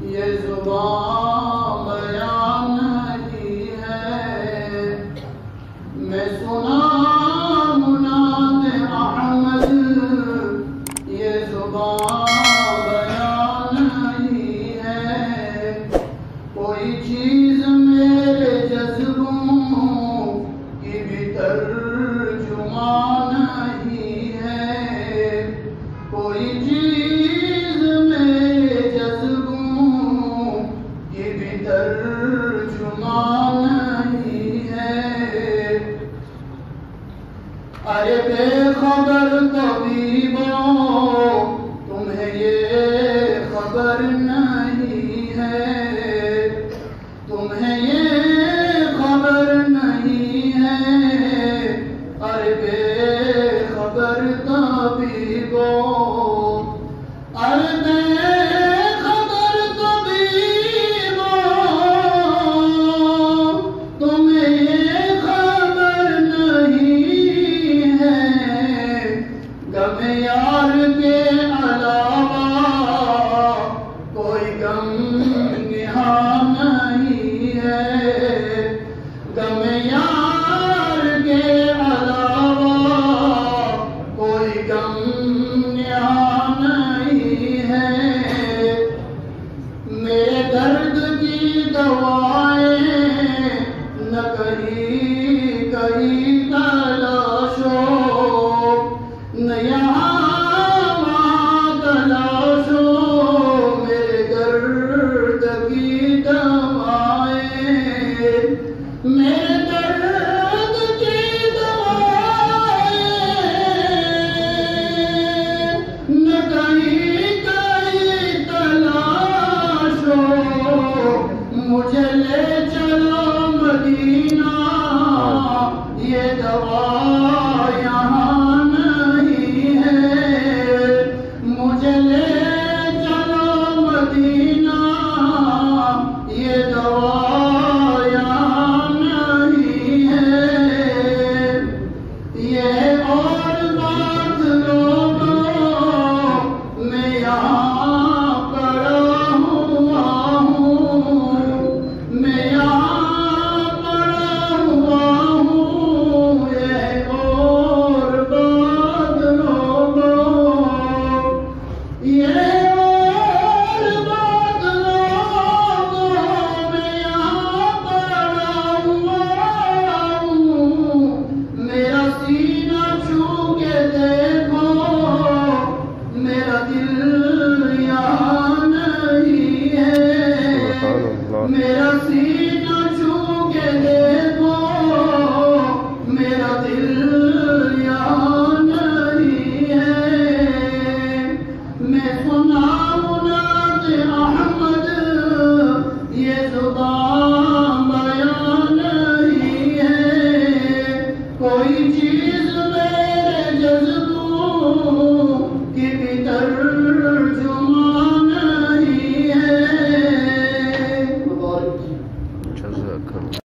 یہ زبان بیان نہیں ہے، میں سنا مناد احمد، یہ زبان بیان نہیں ہے، کوئی چیز میرے جذبوں کی بھی ترجمان نہیں ہے، کوئی چیز میرے جذبوں کی بھی ترجمان نہیں ہے۔ ارے بے خبر طبیبوں تمہیں یہ خبر نہیں ہے، تمہیں یہ خبر نہیں ہے، ارے بے خبر طبیبوں، ارے بے خبر طبیبوں، تمہیں یہ خبر نہیں ہے، غم یار کے علاوہ کوئی غم نہاں نہیں ہے، غم یار کے علاوہ کوئی غم نہاں نہیں ہے، میرے درد کی دوائیں نہ کہیں کہیں تلاش ہو، نہ یہاں وہاں تلاش ہو، میرے درد کی دوائیں، میرے درد کی دوائیں نہ کہیں کہیں تلاش ہو، مجھے لے چلو مدینہ، یہ دوا یہاں نہیں ہے، مجھے لے چلو مدینہ، یہ دوا یہاں نہیں ہے، یہ اور بات لوگوں میں یہاں پڑا ہوا ہوں، میں یہاں پڑا ہوا ہوں، یہ اور بات لوگوں، یہ اور بات لوگوں، میں یہاں پڑا ہوا ہوں، میرا سینہ چھو کے دیکھو، میرا دل یہاں نہیں ہے، میرا سینہ